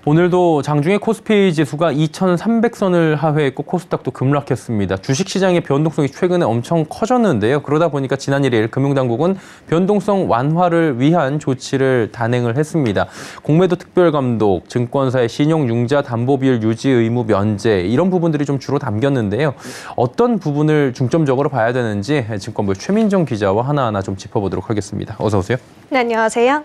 오늘도 장중에 코스피 지수가 2,300선을 하회했고 코스닥도 급락했습니다. 주식시장의 변동성이 최근에 엄청 커졌는데요. 그러다 보니까 지난 1일 금융당국은 변동성 완화를 위한 조치를 단행을 했습니다. 공매도 특별감독, 증권사의 신용융자 담보비율 유지 의무 면제 이런 부분들이 좀 주로 담겼는데요. 어떤 부분을 중점적으로 봐야 되는지 증권부 최민정 기자와 하나하나 좀 짚어보도록 하겠습니다. 어서 오세요. 네, 안녕하세요.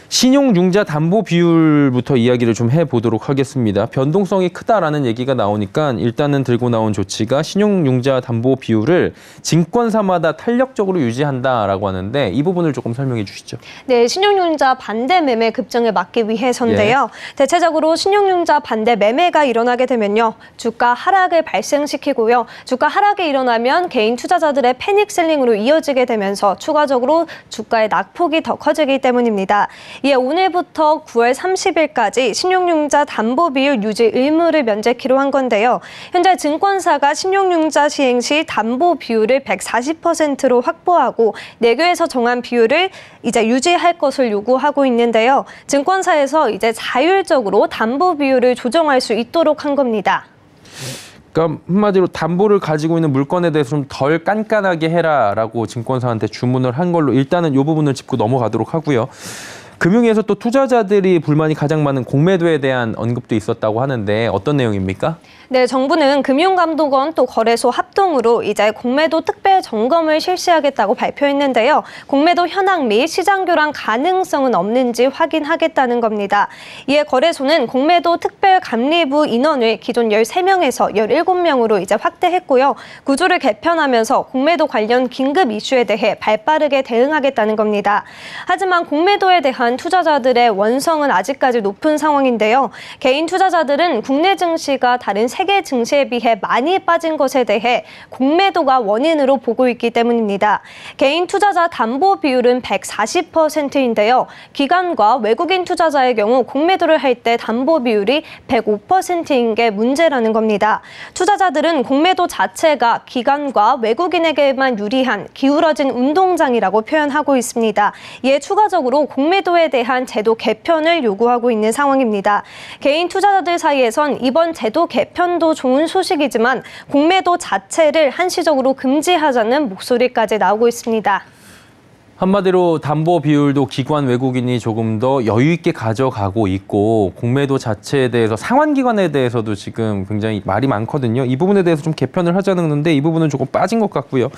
신용융자 담보 비율부터 이야기를 좀 해보도록 하겠습니다. 변동성이 크다라는 얘기가 나오니까 일단은 들고 나온 조치가 신용융자 담보 비율을 증권사마다 탄력적으로 유지한다라고 하는데 이 부분을 조금 설명해 주시죠. 네, 신용융자 반대 매매 급증을 막기 위해서인데요. 대체적으로 신용융자 반대 매매가 일어나게 되면요. 주가 하락을 발생시키고요. 주가 하락이 일어나면 개인 투자자들의 패닉셀링으로 이어지게 되면서 추가적으로 주가의 낙폭이 더 커지기 때문입니다. 이에 오늘부터 9월 30일까지 신용융자 담보비율 유지 의무를 면제키로 한 건데요. 현재 증권사가 신용융자 시행 시 담보 비율을 140%로 확보하고 내규에서 정한 비율을 이제 유지할 것을 요구하고 있는데요. 증권사에서 이제 자율적으로 담보 비율을 조정할 수 있도록 한 겁니다. 그러니까 한마디로 담보를 가지고 있는 물건에 대해서 좀 덜 깐깐하게 해라라고 증권사한테 주문을 한 걸로 일단은 이 부분을 짚고 넘어가도록 하고요. 금융위에서 또 투자자들이 불만이 가장 많은 공매도에 대한 언급도 있었다고 하는데 어떤 내용입니까? 네, 정부는 금융감독원 또 거래소 합동으로 이제 공매도 특별 점검을 실시하겠다고 발표했는데요. 공매도 현황 및 시장 교란 가능성은 없는지 확인하겠다는 겁니다. 이에 거래소는 공매도 특별 감리부 인원을 기존 13명에서 17명으로 이제 확대했고요. 구조를 개편하면서 공매도 관련 긴급 이슈에 대해 발빠르게 대응하겠다는 겁니다. 하지만 공매도에 대한 투자자들의 원성은 아직까지 높은 상황인데요. 개인 투자자들은 국내 증시가 다른 세계 증시에 비해 많이 빠진 것에 대해 공매도가 원인으로 보고 있기 때문입니다. 개인 투자자 담보 비율은 140%인데요. 기관과 외국인 투자자의 경우 공매도를 할 때 담보 비율이 105%인 게 문제라는 겁니다. 투자자들은 공매도 자체가 기관과 외국인에게만 유리한 기울어진 운동장이라고 표현하고 있습니다. 이에 추가적으로 공매도에 대한 제도 개편을 요구하고 있는 상황입니다. 개인 투자자들 사이에선 이번 제도 개편도 좋은 소식이지만 공매도 자체를 한시적으로 금지하자는 목소리까지 나오고 있습니다. 한마디로 담보 비율도 기관 외국인이 조금 더 여유 있게 가져가고 있고 공매도 자체에 대해서 상환기관에 대해서도 지금 굉장히 말이 많거든요. 이 부분에 대해서 좀 개편을 하자는 건데 이 부분은 조금 빠진 것 같고요.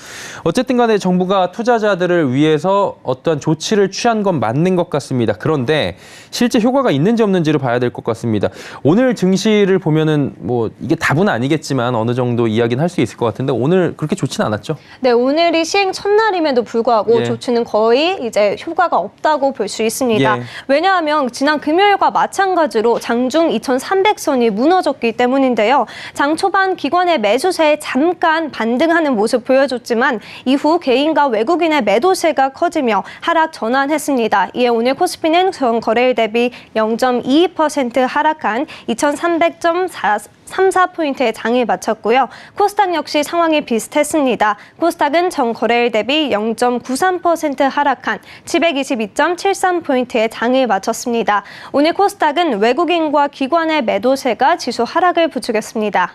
어쨌든 간에 정부가 투자자들을 위해서 어떤 조치를 취한 건 맞는 것 같습니다. 그런데 실제 효과가 있는지 없는지를 봐야 될 것 같습니다. 오늘 증시를 보면은 뭐 이게 답은 아니겠지만 어느 정도 이야기는 할 수 있을 것 같은데 오늘 그렇게 좋지는 않았죠? 네, 오늘이 시행 첫날임에도 불구하고 조치는 거의 이제 효과가 없다고 볼 수 있습니다. 왜냐하면 지난 금요일과 마찬가지로 장중 2,300선이 무너졌기 때문인데요. 장 초반 기관의 매수세에 잠깐 반등하는 모습 보여줬지만 이후 개인과 외국인의 매도세가 커지며 하락 전환했습니다. 이에 오늘 코스피는 전 거래일 대비 0.22% 하락한 2,300.34포인트의 장을 마쳤고요. 코스닥 역시 상황이 비슷했습니다. 코스닥은 전 거래일 대비 0.93% 하락한 722.73포인트의 장을 마쳤습니다. 오늘 코스닥은 외국인과 기관의 매도세가 지수 하락을 부추겼습니다.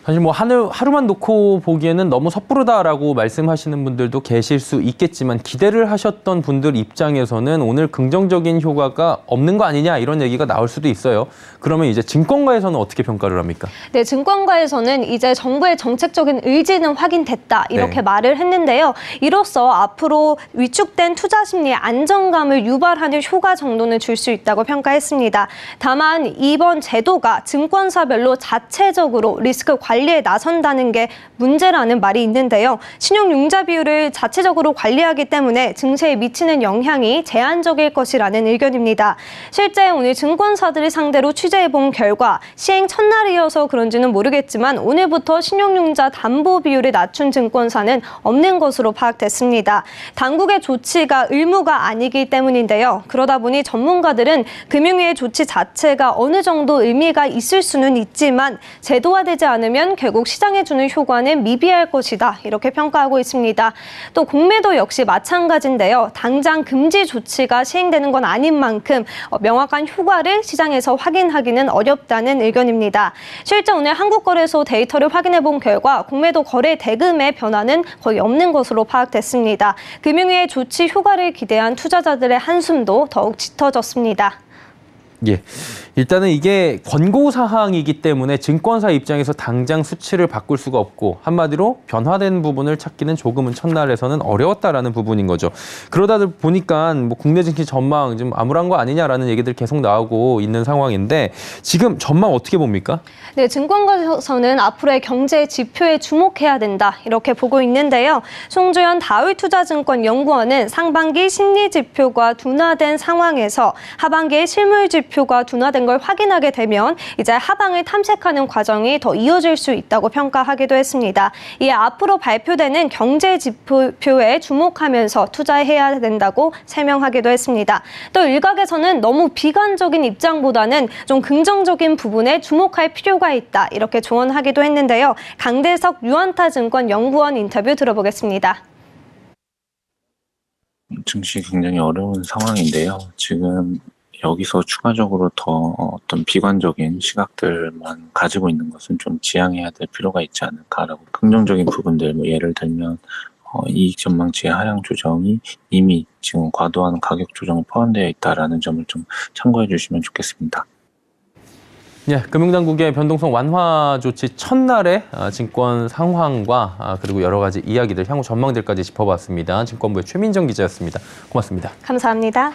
사실 뭐 하루만 놓고 보기에는 너무 섣부르다라고 말씀하시는 분들도 계실 수 있겠지만 기대를 하셨던 분들 입장에서는 오늘 긍정적인 효과가 없는 거 아니냐 이런 얘기가 나올 수도 있어요. 그러면 이제 증권가에서는 어떻게 평가를 합니까? 네, 증권가에서는 이제 정부의 정책적인 의지는 확인됐다 이렇게 말을 했는데요. 이로써 앞으로 위축된 투자 심리의 안정감을 유발하는 효과 정도는 줄 수 있다고 평가했습니다. 다만 이번 제도가 증권사별로 자체적으로 리스크 관리에 나선다는 게 문제라는 말이 있는데요. 신용융자 비율을 자체적으로 관리하기 때문에 증시에 미치는 영향이 제한적일 것이라는 의견입니다. 실제 오늘 증권사들을 상대로 취재해본 결과 시행 첫날이어서 그런지는 모르겠지만 오늘부터 신용융자 담보 비율을 낮춘 증권사는 없는 것으로 파악됐습니다. 당국의 조치가 의무가 아니기 때문인데요. 그러다 보니 전문가들은 금융위의 조치 자체가 어느 정도 의미가 있을 수는 있지만 제도화되지 않으면 된다면 결국 시장에 주는 효과는 미비할 것이다. 이렇게 평가하고 있습니다. 또 공매도 역시 마찬가지인데요. 당장 금지 조치가 시행되는 건 아닌 만큼 명확한 효과를 시장에서 확인하기는 어렵다는 의견입니다. 실제 오늘 한국거래소 데이터를 확인해 본 결과 공매도 거래 대금의 변화는 거의 없는 것으로 파악됐습니다. 금융위의 조치 효과를 기대한 투자자들의 한숨도 더욱 짙어졌습니다. 예. 일단은 이게 권고 사항이기 때문에 증권사 입장에서 당장 수치를 바꿀 수가 없고 한마디로 변화된 부분을 찾기는 조금은 첫날에서는 어려웠다라는 부분인 거죠. 그러다 보니까 뭐 국내 증시 전망 좀 암울한 거 아니냐라는 얘기들 계속 나오고 있는 상황인데 지금 전망 어떻게 봅니까? 네, 증권가에서는 앞으로의 경제 지표에 주목해야 된다 이렇게 보고 있는데요. 송주현 다울투자증권 연구원은 상반기 심리 지표가 둔화된 상황에서 하반기에 실물 지표가 둔화된 걸 확인하게 되면 이제 하방을 탐색하는 과정이 더 이어질 수 있다고 평가하기도 했습니다. 이에 앞으로 발표되는 경제 지표에 주목하면서 투자해야 된다고 설명하기도 했습니다. 또 일각에서는 너무 비관적인 입장보다는 좀 긍정적인 부분에 주목할 필요가 있다 이렇게 조언하기도 했는데요. 강대석 유안타증권 연구원 인터뷰 들어보겠습니다. 증시 굉장히 어려운 상황인데요. 지금 여기서 추가적으로 더 어떤 비관적인 시각들만 가지고 있는 것은 좀 지양해야 될 필요가 있지 않을까라고. 긍정적인 부분들, 뭐 예를 들면 이익 전망치의 하향 조정이 이미 지금 과도한 가격 조정이 포함되어 있다라는 점을 좀 참고해 주시면 좋겠습니다. 예, 금융당국의 변동성 완화 조치 첫날의 증권 상황과 그리고 여러 가지 이야기들, 향후 전망들까지 짚어봤습니다. 증권부의 최민정 기자였습니다. 고맙습니다. 감사합니다.